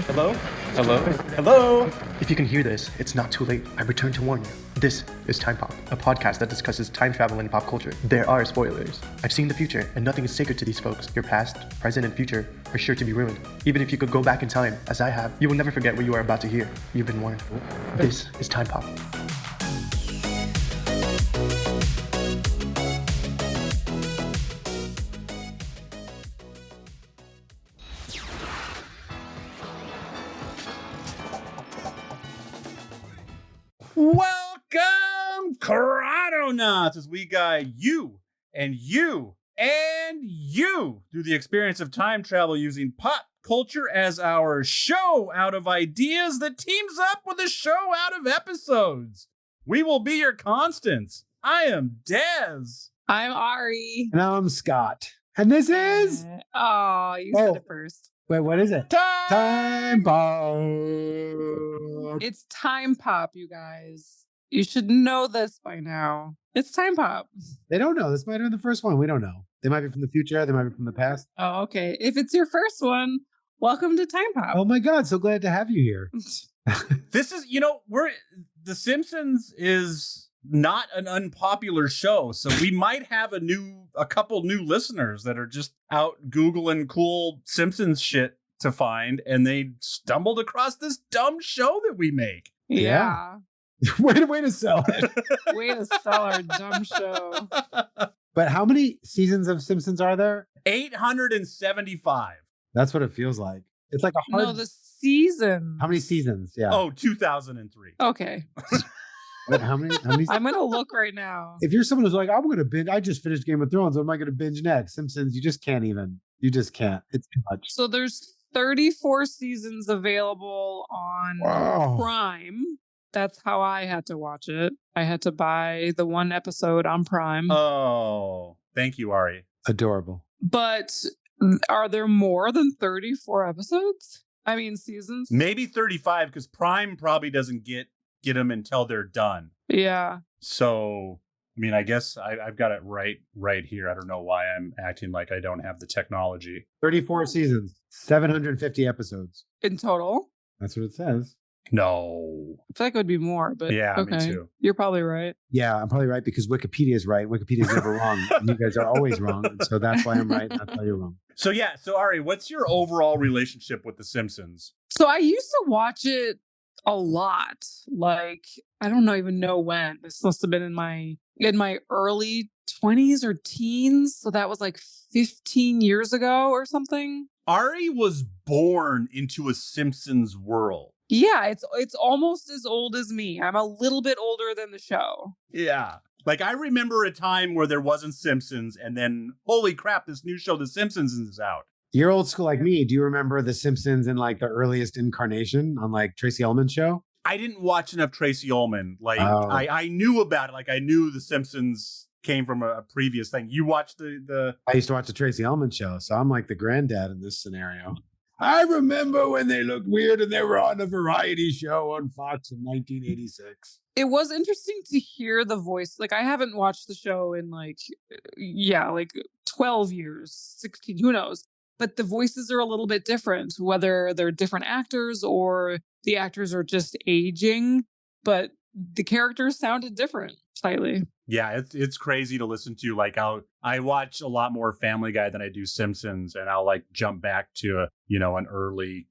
Hello? Hello? Hello? If you can hear this, it's not too late. I return to warn you. This is Time Pop, a podcast that discusses time travel and pop culture. There are spoilers. I've seen the future, and nothing is sacred to these folks. Your past, present, and future are sure to be ruined. Even if you could go back in time, as I have, you will never forget what you are about to hear. You've been warned. This is Time Pop. Welcome, Chrononauts, as we guide you and you and you through the experience of time travel using pop culture as our show out of ideas that teams up with a show out of episodes. We will be your constants. I am Dez. I'm Ari. And I'm Scott. And this is... You said it first. Wait, what is it? Time Pop. It's Time Pop, you guys. You should know this by now. It's Time Pop. They don't know. This might have been the first one. We don't know. They might be from the future. They might be from the past. Oh, okay. If it's your first one, welcome to Time Pop. Oh my God. So glad to have you here. This is, The Simpsons is not an unpopular show, so we might have a couple new listeners that are just out Googling cool Simpsons shit to find, and they stumbled across this dumb show that we make. Yeah. Way to sell it. Way to sell our dumb show. But how many seasons of Simpsons are there? 875. That's what it feels like. It's like a hard... No, the season. How many seasons? Yeah. Oh, 2003. Okay. Wait, how many? I'm going to look right now. If you're someone who's like, I'm going to binge, I just finished Game of Thrones. What am I going to binge next? Simpsons, you just can't. You just can't. It's too much. So there's 34 seasons available on Prime. That's how I had to watch it. I had to buy the one episode on Prime. Oh, thank you, Ari. Adorable. But are there more than 34 episodes? I mean, seasons? Maybe 35, because Prime probably doesn't get them until they're done. Yeah. So, I mean, I guess I've got it right here. I don't know why I'm acting like I don't have the technology. 34 seasons, 750 episodes. In total? That's what it says. No. I feel like it would be more, but yeah, okay. Me too. You're probably right. Yeah, I'm probably right because Wikipedia is right. Wikipedia is never wrong. And you guys are always wrong. And so that's why I'm right. And that's why you're wrong. So Ari, what's your overall relationship with The Simpsons? So I used to watch it a lot. Like, I don't even know when. This must have been in my early 20s or teens. So that was like 15 years ago or something. Ari was born into a Simpsons world. Yeah, it's almost as old as me. I'm a little bit older than the show. Yeah. Like, I remember a time where there wasn't Simpsons, and then, holy crap, this new show, The Simpsons, is out. You're old school like me. Do you remember The Simpsons in like the earliest incarnation on like Tracy Ullman's show? I didn't watch enough Tracy Ullman. Like, I knew about it. Like, I knew The Simpsons came from a previous thing. You watched the... I used to watch the Tracy Ullman show, so I'm like the granddad in this scenario. I remember when they looked weird and they were on a variety show on Fox in 1986. It was interesting to hear the voice. Like, I haven't watched the show in like 12 years, 16, who knows? But the voices are a little bit different, whether they're different actors or the actors are just aging, but the characters sounded different slightly. Yeah, it's crazy to listen to. Like, I watch a lot more Family Guy than I do Simpsons, and I'll like jump back to an early,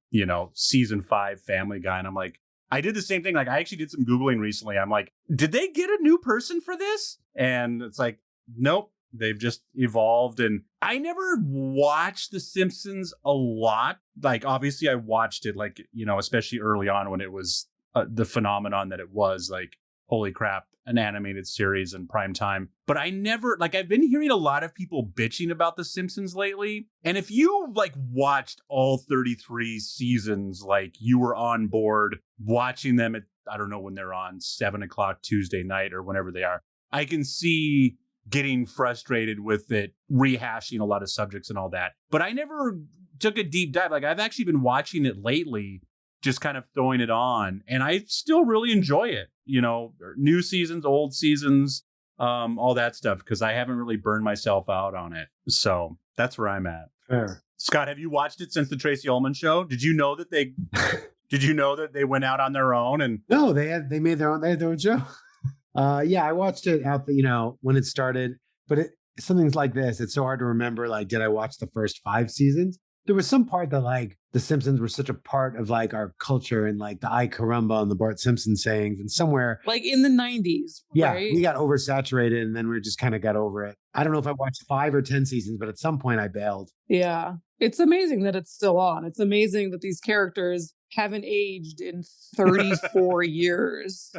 season 5 Family Guy, and I'm like, I did the same thing. Like, I actually did some Googling recently. I'm like, did they get a new person for this? And it's like, nope, they've just evolved. And I never watched The Simpsons a lot. Like, obviously I watched it, like, especially early on when it was the phenomenon that it was, like, holy crap, an animated series in prime time. But I never, like, I've been hearing a lot of people bitching about The Simpsons lately. And if you like watched all 33 seasons, like you were on board watching them at, I don't know when they're on, 7:00 Tuesday night or whenever they are, I can see getting frustrated with it, rehashing a lot of subjects and all that. But I never took a deep dive. Like, I've actually been watching it lately, just kind of throwing it on, and I still really enjoy it. New seasons, old seasons, all that stuff, because I haven't really burned myself out on it. So that's where I'm at. Fair. Scott, have you watched it since the Tracy Ullman show? Did you know that they went out on their own and No, they made their own show. Yeah, I watched it when it started, but something's like this. It's so hard to remember. Like, did I watch the first 5 seasons? There was some part that like the Simpsons were such a part of like our culture and like the "I caramba" and the Bart Simpson sayings, and somewhere Like in the 90s, yeah, right? we got oversaturated, and then we just kind of got over it. I don't know if I watched 5 or 10 seasons, but at some point I bailed. Yeah. It's amazing that it's still on. It's amazing that these characters haven't aged in 34 years.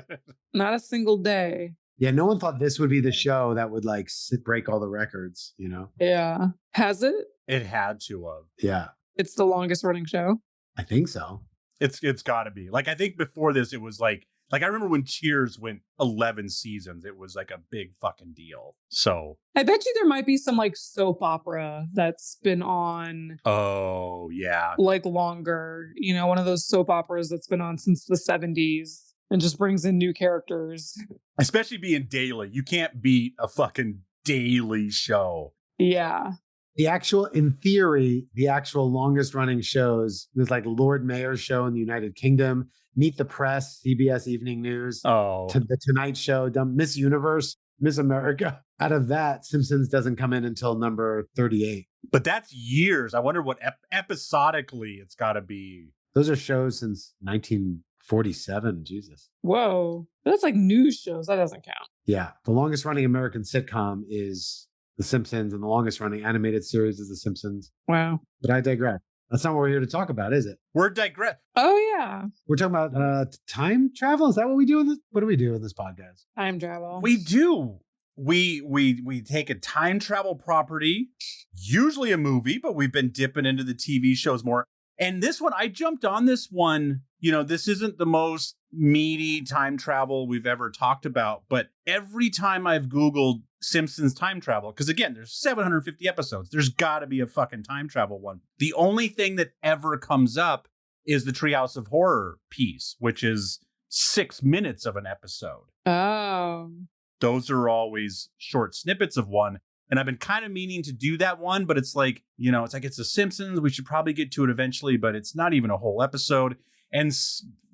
Not a single day. Yeah, no one thought this would be the show that would like break all the records, Yeah. Has it? it had to have? Yeah, It's the longest running show. I think so. It's got to be. Like, I think before this, it was like I remember when Cheers went 11 seasons, it was like a big fucking deal. So I bet you there might be some like soap opera that's been on oh yeah, like longer, one of those soap operas that's been on since the 70s and just brings in new characters. especially being daily. You can't beat a fucking daily show. Yeah. In theory, the actual longest running shows, there's like Lord Mayor's show in the United Kingdom, Meet the Press, CBS Evening News, Oh, the Tonight Show, Miss Universe, Miss America. Out of that, Simpsons doesn't come in until number 38. but that's years. I wonder what episodically it's got to be. Those are shows since 1947. Jesus. Whoa. But that's like news shows. That doesn't count. Yeah. The longest running American sitcom is The Simpsons, and the longest running animated series is The Simpsons. Wow. But I digress. That's not what we're here to talk about, is it? We're digress. Oh, yeah. We're talking about time travel. Is that what we do in this? What do we do in this podcast? Time travel. We do. We take a time travel property, usually a movie, but we've been dipping into the TV shows more. And this one, I jumped on this one. This isn't the most meaty time travel we've ever talked about, but every time I've Googled Simpsons time travel, because again, there's 750 episodes. There's got to be a fucking time travel one. The only thing that ever comes up is the Treehouse of Horror piece, which is 6 minutes of an episode. Oh. Those are always short snippets of one. And I've been kind of meaning to do that one, but it's like, it's the Simpsons. We should probably get to it eventually, but it's not even a whole episode. And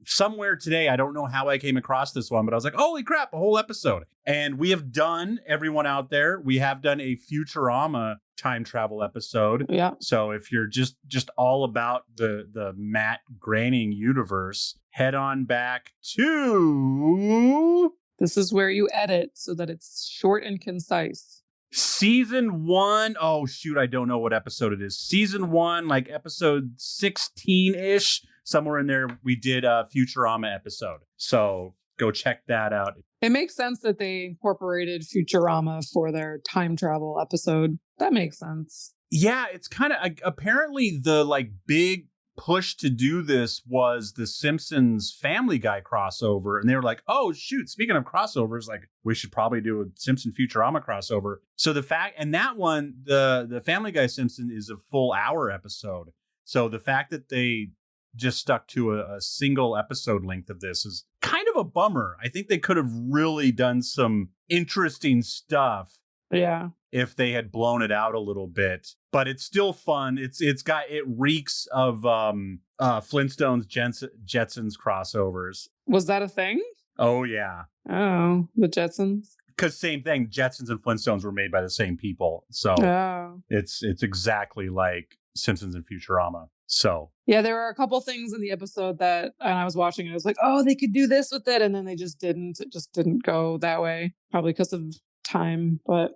somewhere today, I don't know how I came across this one, but I was like, holy crap, a whole episode. And we have done, everyone out there, we have done a Futurama time travel episode. Yeah. So if you're just all about the Matt Groening universe, head on back to This is where you edit so that it's short and concise. Season 1. Oh, shoot. I don't know what episode it is. Season 1, like episode 16-ish. Somewhere in there, we did a Futurama episode. So go check that out. It makes sense that they incorporated Futurama for their time travel episode. That makes sense. Yeah, it's kind of apparently the like big push to do this was the Simpsons Family Guy crossover. And they were like, oh, shoot, speaking of crossovers, like we should probably do a Simpson Futurama crossover. So the fact, and that one, the Family Guy Simpson is a full hour episode. So the fact that they just stuck to a single episode length of this is kind of a bummer. I think they could have really done some interesting stuff. Yeah. If they had blown it out a little bit, but it's still fun. It reeks of Flintstones Jetsons crossovers. Was that a thing? Oh yeah. Oh, the Jetsons. Because same thing, Jetsons and Flintstones were made by the same people. So it's exactly like Simpsons and Futurama. So yeah, there were a couple things in the episode that when I was watching, I was like, oh, they could do this with it. And then they just didn't. It just didn't go that way. Probably because of time, but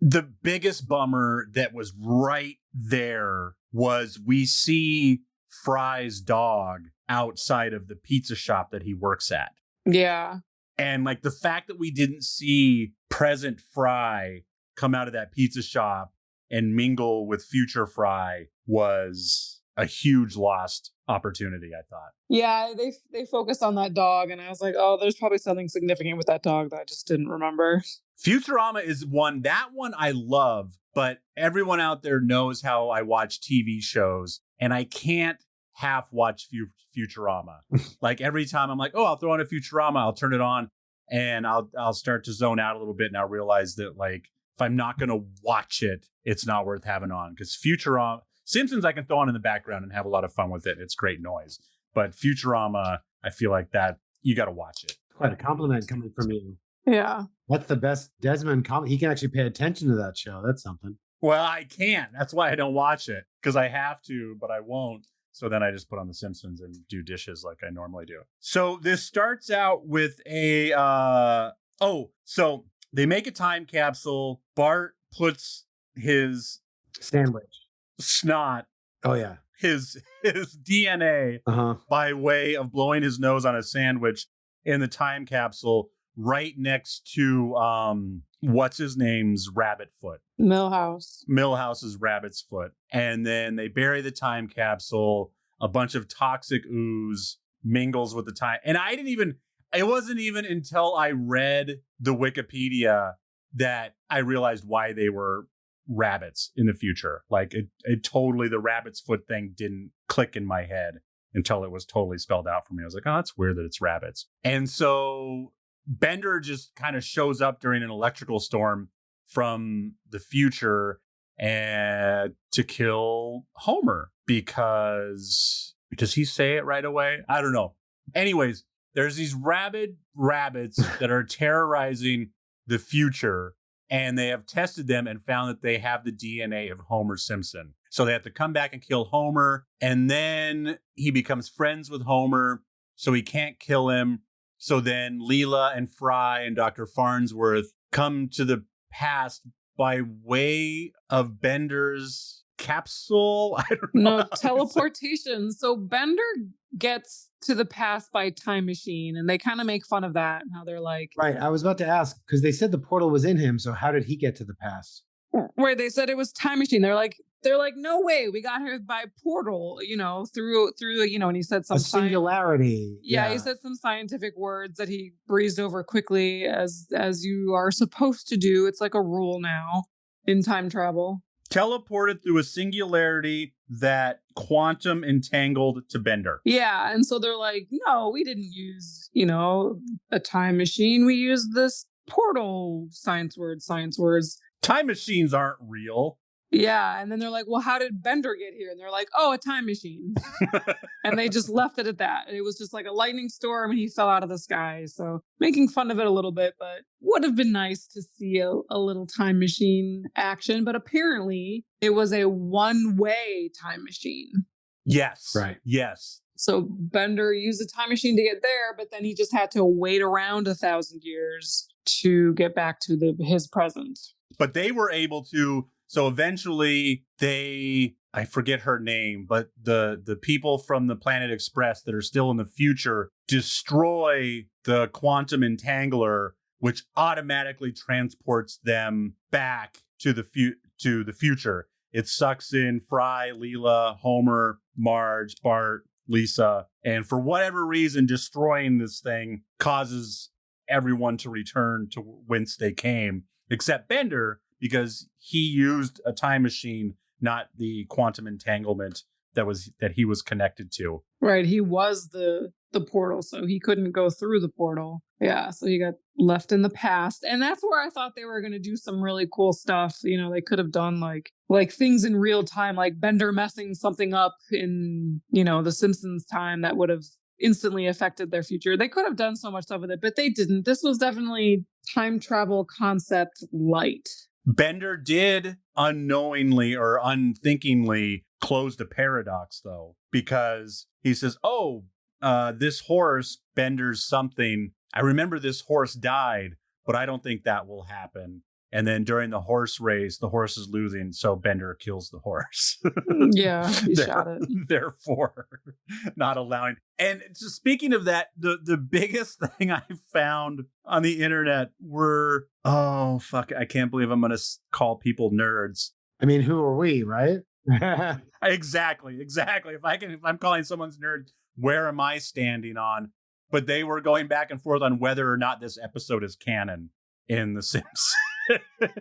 the biggest bummer that was right there was we see Fry's dog outside of the pizza shop that he works at. Yeah. And like the fact that we didn't see present Fry come out of that pizza shop and mingle with future Fry was a huge lost opportunity, I thought. Yeah, they focused on that dog, and I was like, oh, there's probably something significant with that dog that I just didn't remember. Futurama is one I love, but everyone out there knows how I watch TV shows, and I can't half watch Futurama. Like every time I'm like, oh, I'll throw on a Futurama, I'll turn it on, and I'll start to zone out a little bit, and I'll realize that like if I'm not going to watch it, it's not worth having on, because Simpsons I can throw on in the background and have a lot of fun with it. It's great noise. But Futurama, I feel like that you got to watch it. Quite a compliment coming from you. Yeah. That's the best Desmond comment. He can actually pay attention to that show. That's something. Well, I can't. That's why I don't watch it, because I have to, but I won't. So then I just put on The Simpsons and do dishes like I normally do. So this starts out with a so they make a time capsule. Bart puts his Sandwich. snot, Oh, yeah. his DNA by way of blowing his nose on a sandwich in the time capsule right next to what's his name's rabbit foot. Millhouse's rabbit's foot. And then they bury the time capsule. A bunch of toxic ooze mingles with the time. And it wasn't even until I read the Wikipedia that I realized why they were rabbits in the future. Like it totally, the rabbit's foot thing didn't click in my head until it was totally spelled out for me. I was like, oh, that's weird that it's rabbits. And so Bender just kind of shows up during an electrical storm from the future and to kill Homer, because does he say it right away? I don't know. Anyways, there's these rabid rabbits that are terrorizing the future, and they have tested them and found that they have the DNA of Homer Simpson. So they have to come back and kill Homer, and then he becomes friends with Homer, so he can't kill him. So then Leela and Fry and Dr. Farnsworth come to the past by way of Bender's capsule. I don't know. No, teleportation. So Bender gets to the past by time machine, and they kind of make fun of that and how they're like, right. I was about to ask, because they said the portal was in him. So how did he get to the past? Where they said it was time machine. They're like, no way, we got here by portal, through, and he said some a singularity. Yeah, he said some scientific words that he breezed over quickly, as you are supposed to do. It's like a rule now in time travel. Teleported through a singularity that quantum entangled to Bender. Yeah, and so they're like, no, we didn't use, a time machine. We used this portal science words. Time machines aren't real. Yeah, and then they're like, well, how did Bender get here? And they're like, oh, a time machine. And they just left it at that. It was just like a lightning storm, and he fell out of the sky. So making fun of it a little bit, but would have been nice to see a little time machine action. But apparently it was a one-way time machine. Yes. Right. Yes. So Bender used a time machine to get there, but then he just had to wait around 1,000 years to get back to his present. But they were able to. So eventually I forget her name, but the people from the Planet Express that are still in the future destroy the quantum entangler, which automatically transports them back to the future. It sucks in Fry, Leela, Homer, Marge, Bart, Lisa, and for whatever reason, destroying this thing causes everyone to return to whence they came, except Bender, because he used a time machine, not the quantum entanglement that he was connected to. Right. He was the portal, so he couldn't go through the portal. Yeah. So he got left in the past. And that's where I thought they were going to do some really cool stuff. They could have done like things in real time, like Bender messing something up in, the Simpsons time that would have instantly affected their future. They could have done so much stuff with it, but they didn't. This was definitely time travel concept light. Bender did unknowingly or unthinkingly close the paradox, though, because he says, this horse, Bender's something. I remember this horse died, but I don't think that will happen. And then during the horse race, the horse is losing, so Bender kills the horse. Yeah, he shot it. Therefore, not allowing. And so speaking of that, the biggest thing I found on the internet were, I can't believe I'm going to call people nerds. I mean, who are we, right? Exactly. If I'm calling someone's nerd, where am I standing on? But they were going back and forth on whether or not this episode is canon in The Sims.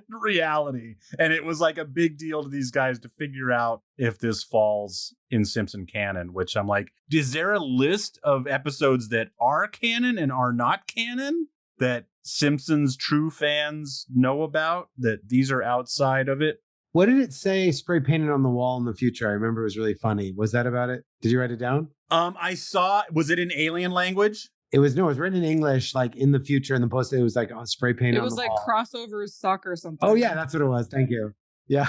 Reality, and it was like a big deal to these guys to figure out if this falls in Simpson canon, which I'm like, is there a list of episodes that are canon and are not canon that Simpsons true fans know about, that these are outside of it? What did it say spray painted on the wall in the future? I remember it was really funny. Was that about it? Did you write it down? I saw, was it in alien language? It was written in English, like in the future in the post. It was like spray painted It on was the like wall. crossover suck or something. Oh yeah, that's what it was. Thank you. Yeah.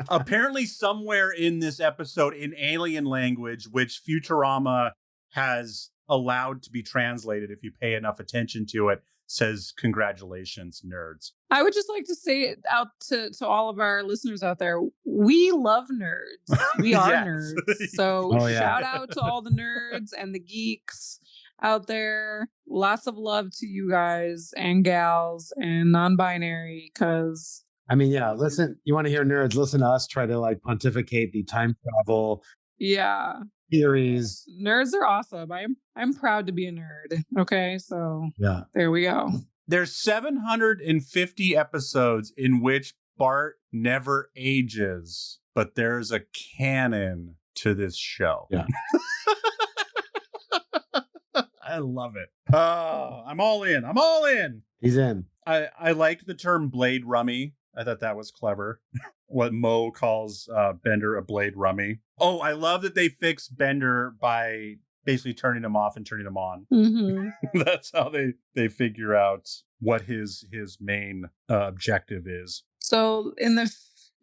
Apparently somewhere in this episode in alien language, which Futurama has allowed to be translated if you pay enough attention to it, says congratulations, nerds. I would just like to say it out to all of our listeners out there. We love nerds. We are Yes. nerds. So Oh, yeah. shout out to all the nerds and the geeks out there. Lots of love to you guys and gals and non-binary, because I mean, yeah, listen, you want to hear nerds, listen to us try to like pontificate the time travel yeah, theories. nerds are awesome. I'm proud to be a nerd. Okay, so Yeah. there we go. There's 750 episodes in which Bart never ages, but there's a canon to this show. Yeah. I love it. Oh, I'm all in. I'm all in. He's in. I liked the term blade rummy. I thought that was clever. What Mo calls Bender a blade rummy. Oh, I love that they fixed Bender by basically turning him off and turning him on. Mm-hmm. That's how they figure out what his main objective is. So in the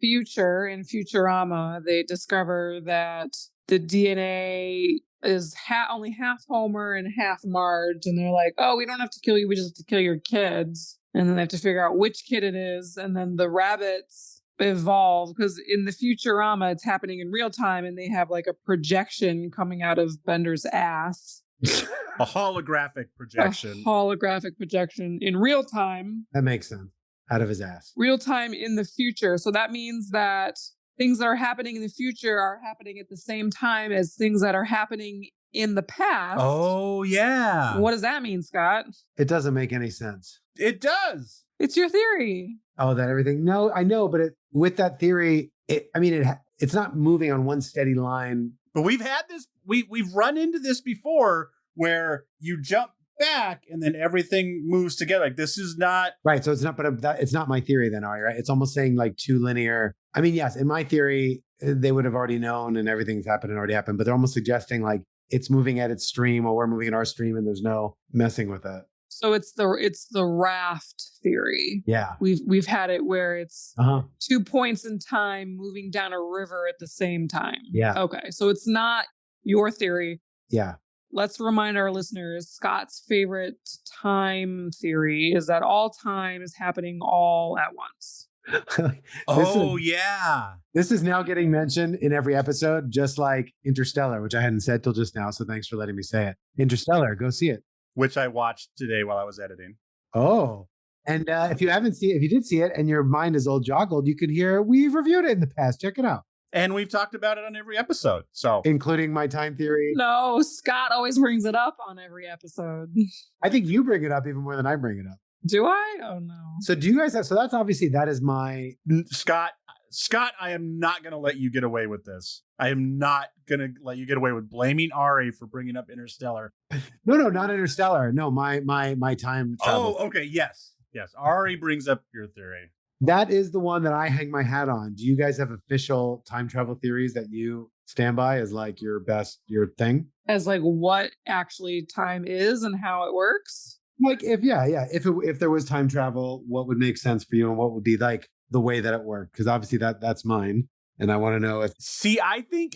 future, in Futurama, they discover that the DNA is only half Homer and half Marge. And they're like, oh, we don't have to kill you. We just have to kill your kids. And then they have to figure out which kid it is. And then the rabbits evolve, because in the Futurama, it's happening in real time. And they have like a projection coming out of Bender's ass. A holographic projection. A holographic projection in real time. That makes sense. Out of his ass. Real time in the future. So that means that things that are happening in the future are happening at the same time as things that are happening in the past. Oh, yeah. What does that mean, Scott? It doesn't make any sense. It does. It's your theory. Oh, that everything. No, I know, but with that theory, it's not moving on one steady line. But we've had this, we've run into this before where you jump back and then everything moves together. Like, this is not Right. So it's not, it's not my theory then, Ari, right? It's almost saying like too linear. I mean, yes, in my theory, they would have already known and everything's happened and already happened, but they're almost suggesting like it's moving at its stream or we're moving at our stream and there's no messing with it. So it's the raft theory. Yeah. We've had it where it's Uh-huh. 2 points in time moving down a river at the same time. Yeah. Okay. So it's not your theory. Yeah. Let's remind our listeners, Scott's favorite time theory is that all time is happening all at once. yeah. This is now getting mentioned in every episode, just like Interstellar, which I hadn't said till just now. So thanks for letting me say it. Interstellar, go see it. Which I watched today while I was editing. Oh, and if you did see it and your mind is all joggled, you can hear we've reviewed it in the past. Check it out. And we've talked about it on every episode. So Including my time theory. No, Scott always brings it up on every episode. I think you bring it up even more than I bring it up. Do I? Oh no. So do you guys have, so that's obviously, that is my, Scott, I am not going to let you get away with this. I am not going to let you get away with blaming Ari for bringing up Interstellar. no, not Interstellar. No, my time travel. Oh, okay. Yes. Ari brings up your theory. That is the one that I hang my hat on. Do you guys have official time travel theories that you stand by as like your thing? As like what actually time is and how it works? Like if there was time travel, what would make sense for you and what would be like the way that it worked? Because obviously that's mine. And I want to know if... See, I think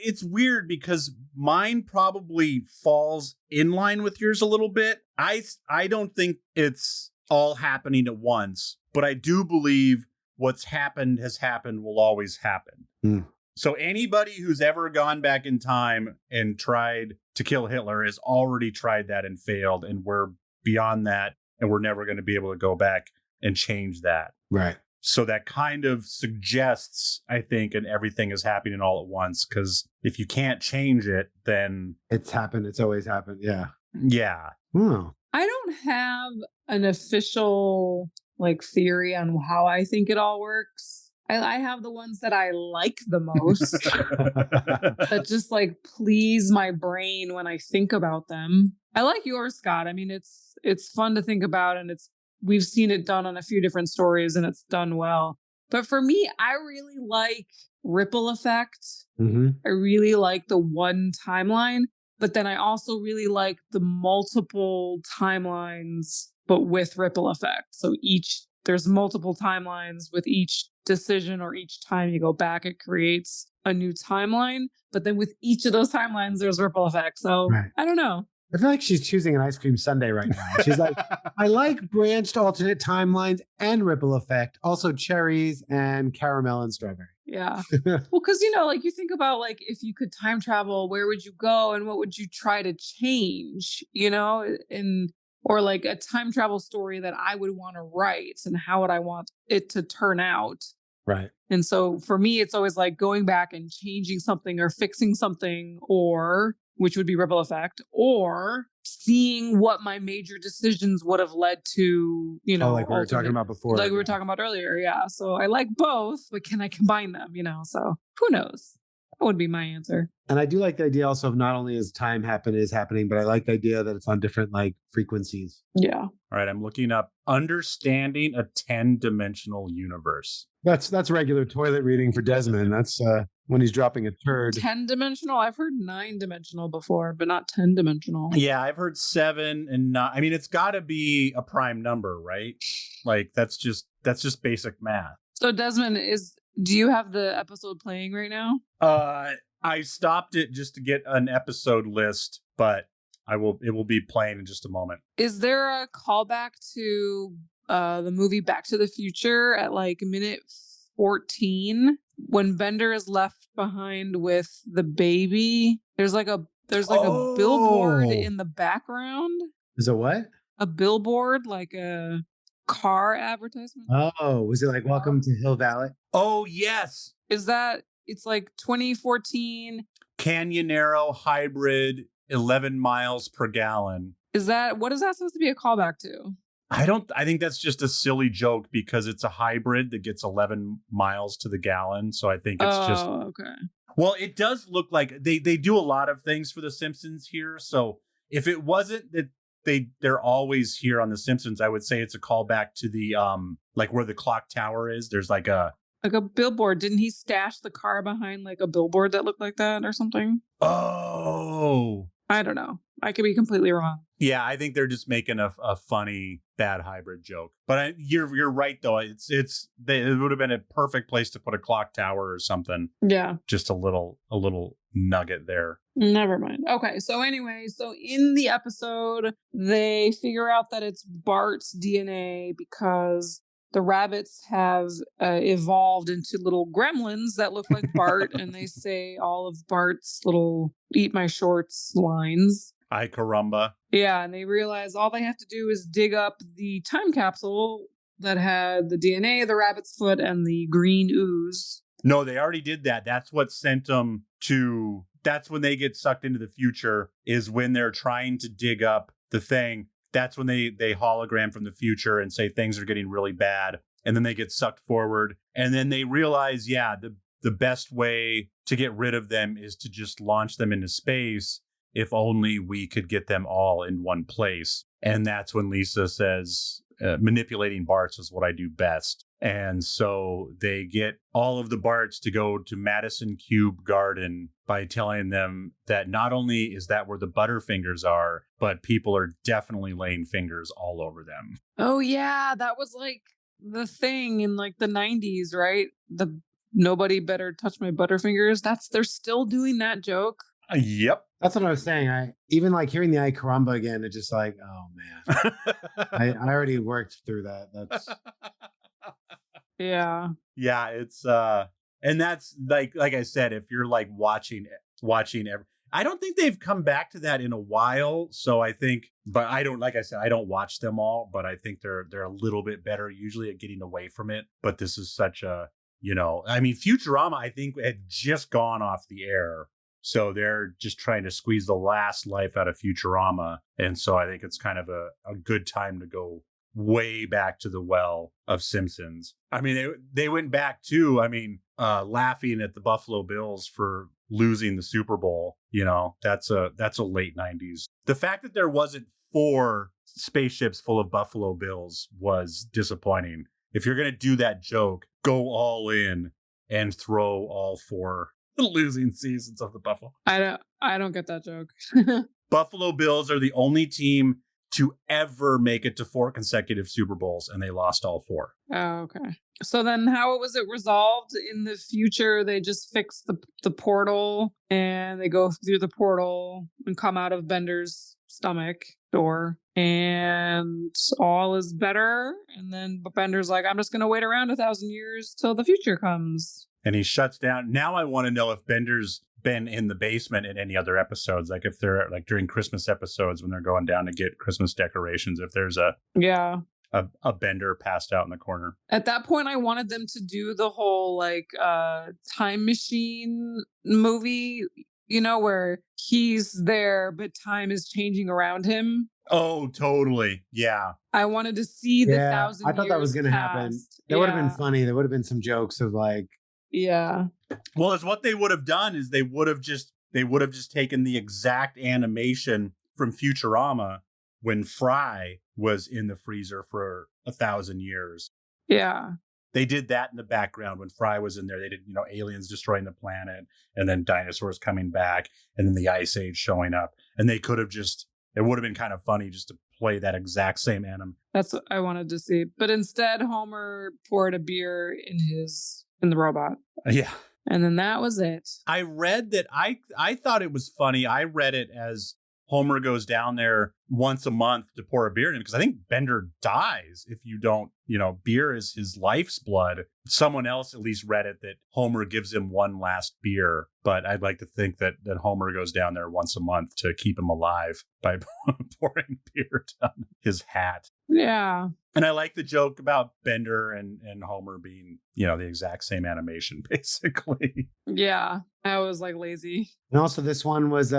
it's weird because mine probably falls in line with yours a little bit. I don't think it's all happening at once, but I do believe what's happened has happened will always happen. Mm. So anybody who's ever gone back in time and tried to kill Hitler has already tried that and failed, and we're beyond that, and we're never going to be able to go back and change that. Right. So that kind of suggests, I think, and everything is happening all at once, because if you can't change it, then... It's happened. It's always happened. Yeah. Yeah. Oh. I don't have an official like theory on how I think it all works. I have the ones that I like the most that just like please my brain when I think about them. I like yours, Scott. I mean, it's fun to think about, and we've seen it done on a few different stories and it's done well. But for me, I really like ripple effect. Mm-hmm. I really like the one timeline, but then I also really like the multiple timelines, but with ripple effect. So there's multiple timelines with each decision, or each time you go back, it creates a new timeline. But then with each of those timelines, there's ripple effect. So Right. I don't know. I feel like she's choosing an ice cream sundae right now. She's like, I like branched alternate timelines and ripple effect, also cherries and caramel and strawberry. Yeah. Well, because, like you think about like if you could time travel, where would you go and what would you try to change, or like a time travel story that I would want to write and how would I want it to turn out? Right. And so for me, it's always like going back and changing something or fixing something, or which would be ripple effect, or seeing what my major decisions would have led to, like we were talking about before. Like we were talking about earlier. Yeah. So I like both, but can I combine them? So who knows? That would be my answer. And I do like the idea also of not only is time happening, but I like the idea that it's on different like frequencies. Yeah. All right, I'm looking up understanding a 10-dimensional universe. That's regular toilet reading for Desmond. That's when he's dropping a turd. 10-dimensional? I've heard 9-dimensional before, but not 10-dimensional. Yeah, I've heard 7 and 9. I mean, it's got to be a prime number, right? Like that's just basic math. So Desmond, do you have the episode playing right now? I stopped it just to get an episode list, but it will be playing in just a moment. Is there a callback to the movie Back to the Future at like minute 14 when Bender is left behind with the baby? There's like a billboard in the background. Is it what? A billboard, like a car advertisement. Oh, was it like Welcome to Hill Valley? Oh, yes. It's like 2014 Canyonero hybrid 11 miles per gallon. What is that supposed to be a callback to? I think that's just a silly joke because it's a hybrid that gets 11 miles to the gallon. So I think it's just. Okay. Well, it does look like they do a lot of things for The Simpsons here. So if it wasn't that they're always here on The Simpsons, I would say it's a callback to the like where the clock tower is. There's like a billboard. Didn't he stash the car behind like a billboard that looked like that or something? Oh, I don't know. I could be completely wrong. Yeah, I think they're just making a funny bad hybrid joke. But you're right though. It would have been a perfect place to put a clock tower or something. Yeah, just a little nugget there. Never mind. Okay, so anyway, in the episode, they figure out that it's Bart's DNA because the rabbits have evolved into little gremlins that look like Bart, and they say all of Bart's little "eat my shorts" lines. Ay caramba. Yeah, and they realize all they have to do is dig up the time capsule that had the DNA of the rabbit's foot and the green ooze. No, they already did that. That's what sent them to... That's when they get sucked into the future, is when they're trying to dig up the thing. That's when they hologram from the future and say things are getting really bad. And then they get sucked forward. And then they realize, the best way to get rid of them is to just launch them into space. If only we could get them all in one place. And that's when Lisa says, manipulating Barts is what I do best. And so they get all of the Barts to go to Madison Cube Garden by telling them that not only is that where the Butterfingers are, but people are definitely laying fingers all over them. Oh, yeah. That was like the thing in like the 90s, right? The nobody better touch my Butterfingers. They're still doing that joke. Yep. That's what I was saying. I even like hearing the "ay caramba" again. It's just like, oh man, I already worked through that. That's yeah. It's and that's like I said, if you're like watching I don't think they've come back to that in a while. So I think, but I don't, like I said, I don't watch them all, but I think they're a little bit better usually at getting away from it. But this is such a, I mean, Futurama, I think had just gone off the air. So they're just trying to squeeze the last life out of Futurama. And so I think it's kind of a good time to go way back to the well of Simpsons. I mean, they went back to, laughing at the Buffalo Bills for losing the Super Bowl. That's a late 90s. The fact that there wasn't 4 spaceships full of Buffalo Bills was disappointing. if you're going to do that joke, go all in and throw all 4 losing seasons of the Buffalo. I don't get that joke. Buffalo Bills are the only team to ever make it to 4 consecutive Super Bowls, and they lost all 4. Oh, okay. So then how was it resolved in the future? They just fix the portal and they go through the portal and come out of Bender's stomach door and all is better. And then Bender's like, I'm just going to wait around 1,000 years till the future comes. And he shuts down. Now I want to know if Bender's been in the basement in any other episodes, like if they're like during Christmas episodes when they're going down to get Christmas decorations, if there's a Bender passed out in the corner. At that point, I wanted them to do the whole like time machine movie, you know, where he's there, but time is changing around him. Oh, totally. Yeah. I wanted to see the 1,000 years. I thought that was going to happen. That would have been funny. There would have been some jokes of like, yeah. Well, it's what they would have done is they would have just taken the exact animation from Futurama when Fry was in the freezer for 1,000 years. Yeah. They did that in the background when Fry was in there. They did, aliens destroying the planet and then dinosaurs coming back and then the Ice Age showing up. And they could have it would have been kind of funny just to play that exact same anim. That's what I wanted to see. But instead, Homer poured a beer in the robot. Yeah. And then that was it. I read that I thought it was funny. I read it as Homer goes down there once a month to pour a beer in because I think Bender dies if you don't, beer is his life's blood. Someone else at least read it that Homer gives him one last beer, but I'd like to think that Homer goes down there once a month to keep him alive by pouring beer down his hat. Yeah. And I like the joke about Bender and Homer being, the exact same animation, basically. Yeah, I was like lazy. And also this one was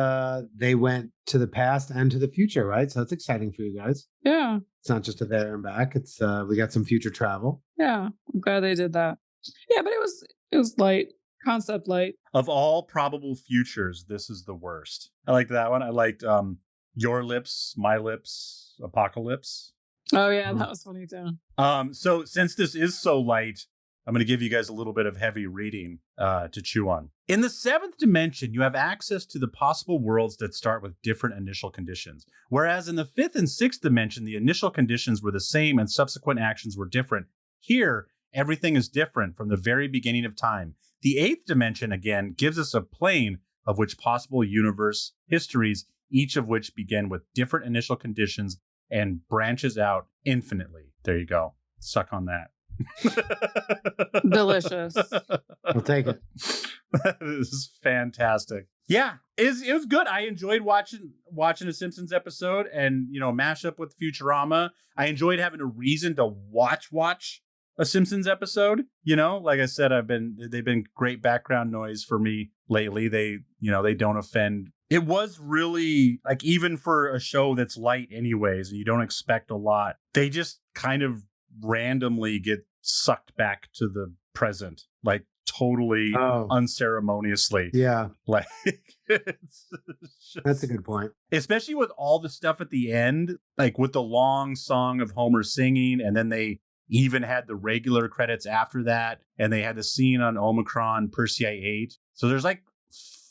they went to the past and to the future, right? So that's exciting for you guys. Yeah. It's not just a there and back. It's we got some future travel. Yeah, I'm glad they did that. Yeah, but it was light, concept light. Of all probable futures, this is the worst. I liked that one. I liked Your Lips, My Lips, Apocalypse. Oh yeah, that was funny too. So since this is so light, I'm going to give you guys a little bit of heavy reading to chew on. In the 7th dimension, you have access to the possible worlds that start with different initial conditions. Whereas in the 5th and 6th dimension, the initial conditions were the same and subsequent actions were different. Here, everything is different from the very beginning of time. The 8th dimension, again, gives us a plane of which possible universe histories, each of which begin with different initial conditions and branches out infinitely. There you go. Suck on that. Delicious. I'll take it. This is fantastic. Yeah, it was good. I enjoyed watching a Simpsons episode and, mash up with Futurama. I enjoyed having a reason to watch a Simpsons episode. Like I said, they've been great background noise for me lately. They don't offend. It was really like, even for a show that's light anyways, and you don't expect a lot, they just kind of randomly get sucked back to the present, like totally unceremoniously. Yeah. Like that's a good point. Especially with all the stuff at the end, like with the long song of Homer singing, and then they even had the regular credits after that, and they had the scene on Omicron Persei 8. So there's like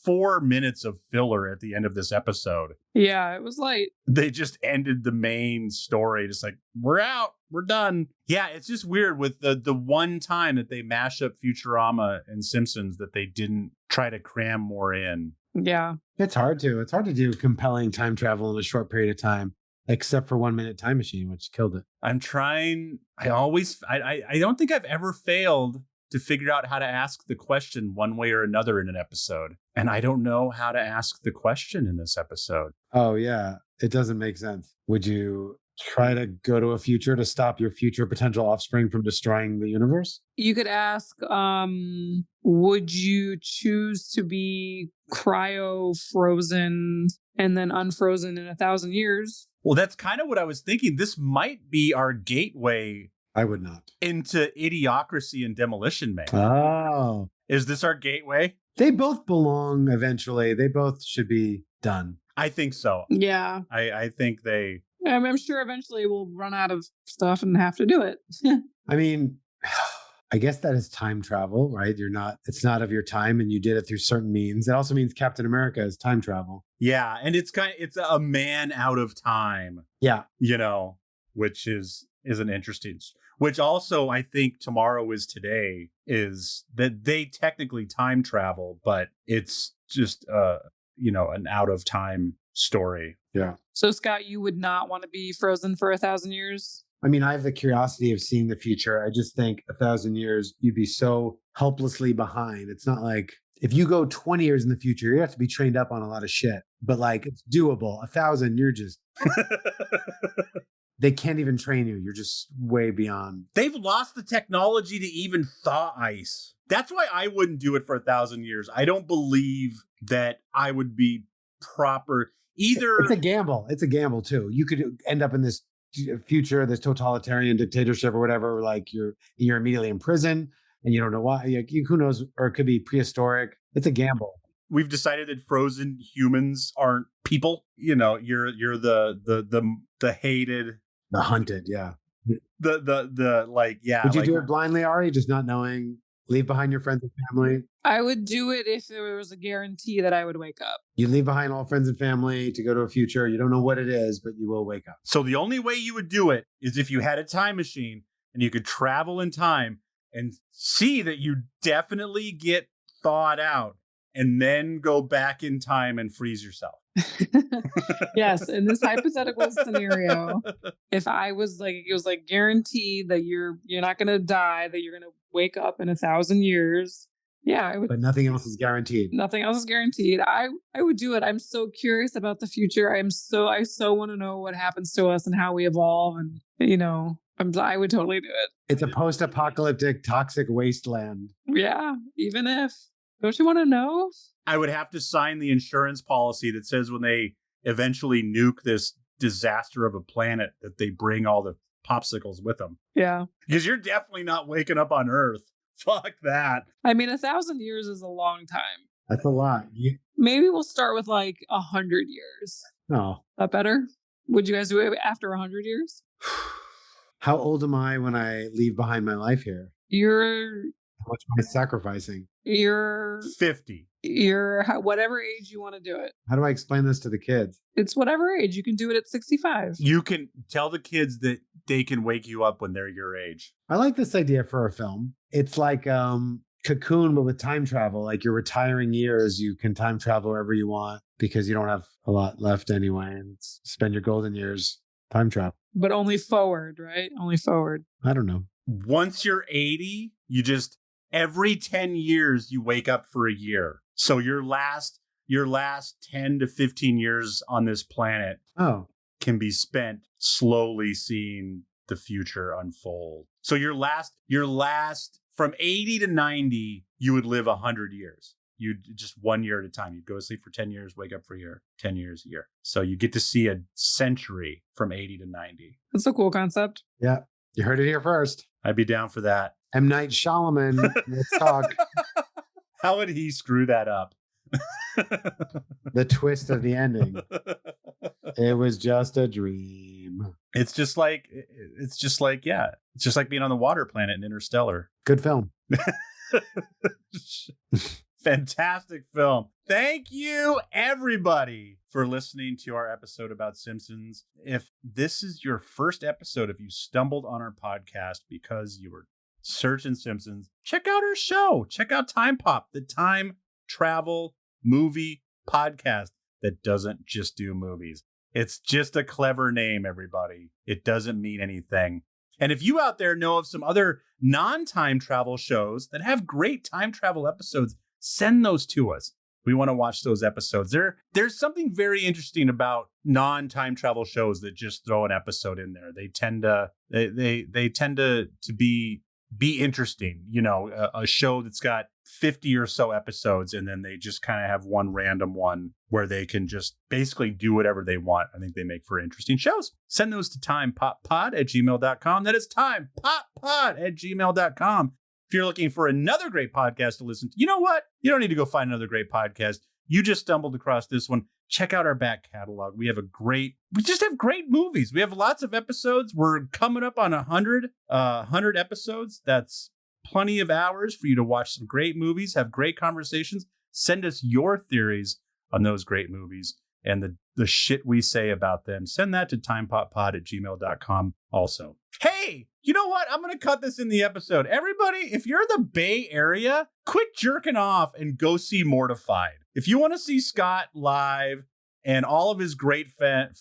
4 minutes of filler at the end of this episode. Yeah, it was light. They just ended the main story, just like, we're out, we're done. Yeah, it's just weird with the one time that they mash up Futurama and Simpsons that they didn't try to cram more in. Yeah. It's hard to do compelling time travel in a short period of time, except for 1 Minute Time Machine, which killed it. I'm trying. I don't think I've ever failed to figure out how to ask the question one way or another in an episode. And I don't know how to ask the question in this episode. Oh, yeah. It doesn't make sense. Would you try to go to a future to stop your future potential offspring from destroying the universe? You could ask, would you choose to be cryo frozen and then unfrozen in 1,000 years? Well, that's kind of what I was thinking. This might be our gateway. I would not. Into Idiocracy and Demolition Man. Oh. Is this our gateway? They both belong eventually. They both should be done. I think so. Yeah. I think they... I'm sure eventually we'll run out of stuff and have to do it. I mean, I guess that is time travel, right? It's not of your time and you did it through certain means. It also means Captain America is time travel. Yeah, and it's a man out of time, Yeah. which is an interesting, which also I think Tomorrow is Today is that they technically time travel, but it's just an out of time story. Yeah. So Scott, you would not want to be frozen for 1,000 years? I mean, I have the curiosity of seeing the future. I just think 1,000 years, you'd be so helplessly behind. It's not like if you go 20 years in the future, you have to be trained up on a lot of shit, but like it's doable. 1,000, you're just, they can't even train you. You're just way beyond. They've lost the technology to even thaw ice. That's why I wouldn't do it for 1,000 years. I don't believe that I would be proper either. It's a gamble. It's a gamble too. You could end up in this future, this totalitarian dictatorship or whatever, like you're immediately in prison and you don't know why. Like, who knows? Or it could be prehistoric. It's a gamble. We've decided that frozen humans aren't people. You're the hated, the hunted. Yeah. The like, yeah. Would you do it blindly, Ari, just not knowing? Leave behind your friends and family? I would do it if there was a guarantee that I would wake up. You leave behind all friends and family to go to a future. You don't know what it is, but you will wake up. So the only way you would do it is if you had a time machine and you could travel in time and see that you definitely get thawed out and then go back in time and freeze yourself. Yes, in this hypothetical scenario, if I was like, it was like guaranteed that you're not going to die, that you're going to wake up in 1,000 years. Yeah, I would. But nothing else is guaranteed. Nothing else is guaranteed. I would do it. I'm so curious about the future. I so want to know what happens to us and how we evolve. And I would totally do it. It's a post-apocalyptic toxic wasteland. Yeah, even if. Don't you want to know? I would have to sign the insurance policy that says when they eventually nuke this disaster of a planet that they bring all the popsicles with them. Yeah. Because you're definitely not waking up on Earth. Fuck that. I mean, 1,000 years is a long time. That's a lot. Maybe we'll start with like 100 years. No. That better? Would you guys do it after 100 years? How old am I when I leave behind my life here? How much am I sacrificing? You're 50. You're whatever age you want to do it. How do I explain this to the kids? It's whatever age. You can do it at 65. You can tell the kids that they can wake you up when they're your age. I like this idea for a film. It's like Cocoon, but with time travel. Like your retiring years, you can time travel wherever you want because you don't have a lot left anyway, and spend your golden years time travel. But only forward, right? Only forward. I don't know. Once you're 80, you just every 10 years you wake up for a year. So your last 10 to 15 years on this planet can be spent slowly seeing the future unfold. So your last from 80 to 90, you would live 100 years. You'd just 1 year at a time. You'd go to sleep for 10 years, wake up for a year, 10 years a year. So you get to see a century from 80 to 90. That's a cool concept. Yeah. You heard it here first. I'd be down for that. M. Night Shyamalan. Let's talk. How would he screw that up? The twist of the ending. It was just a dream. It's just like being on the water planet in Interstellar. Good film. Fantastic film. Thank you, everybody, for listening to our episode about Simpsons. If this is your first episode, if you stumbled on our podcast because you were searching Simpsons, check out our show. Check out Time Pop, the time travel movie podcast that doesn't just do movies. It's just a clever name, everybody. It doesn't mean anything. And if you out there know of some other non-time travel shows that have great time travel episodes, send those to us. We want to watch those episodes. There's something very interesting about non-time travel shows that just throw an episode in there. They tend to be interesting. You know, a show that's got 50 or so episodes, and then they just kind of have one random one where they can just basically do whatever they want. I think they make for interesting shows. Send those to timepoppod@gmail.com. That is timepoppod@gmail.com. If you're looking for another great podcast to listen to, you know what? You don't need to go find another great podcast. You just stumbled across this one. check out our back catalog. We just have great movies. We have lots of episodes. We're coming up on 100 episodes. That's plenty of hours for you to watch some great movies, have great conversations. Send us your theories on those great movies and the shit we say about them. Send that to timepoppod@gmail.com also. Hey, you know what? I'm going to cut this in the episode. Everybody, if you're in the Bay Area, quit jerking off and go see Mortified. If you want to see Scott live and all of his great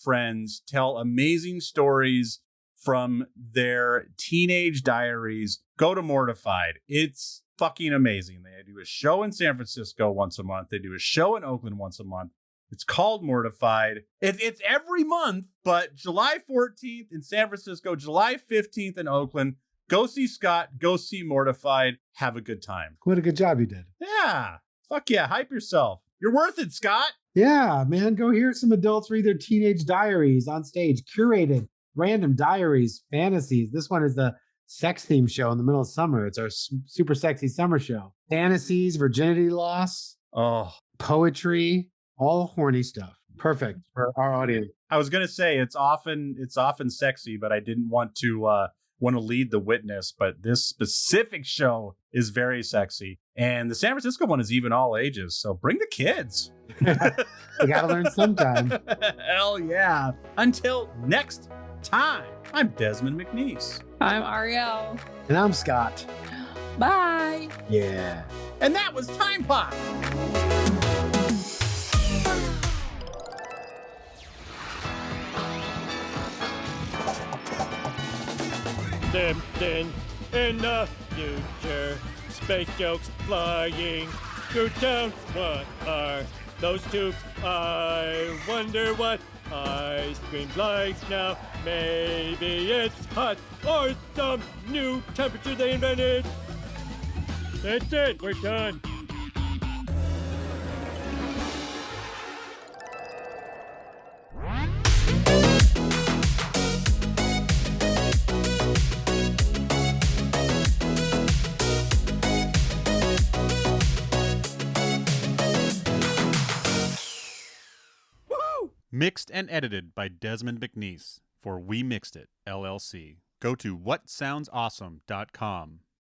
friends tell amazing stories from their teenage diaries, go to Mortified. It's fucking amazing. They do a show in San Francisco once a month. They do a show in Oakland once a month. It's called Mortified. It's every month, but July 14th in San Francisco, July 15th in Oakland. Go see Scott. Go see Mortified. Have a good time. What a good job you did. Yeah. Fuck yeah. Hype yourself. You're worth it, Scott. Yeah, man. Go hear some adults read their teenage diaries on stage. Curated, random diaries, fantasies. This one is the sex theme show in the middle of summer. It's our super sexy summer show. Fantasies, virginity loss, poetry, all horny stuff. Perfect for our audience. I was gonna say it's often sexy, but I didn't want to lead the witness. But this specific show is very sexy, and the San Francisco one is even all ages. So bring the kids. You gotta learn sometime. Hell yeah! Until next time, I'm Desmond McNeese. I'm Ariel. And I'm Scott. Bye. Yeah. And that was Time Pop. Simpsons in the future. Space jokes flying through town. What are those tubes? I wonder what ice cream's like now. Maybe it's hot or some new temperature they invented. That's it. We're done. Mixed and edited by Desmond McNeese for We Mixed It, LLC. Go to whatsoundsawesome.com.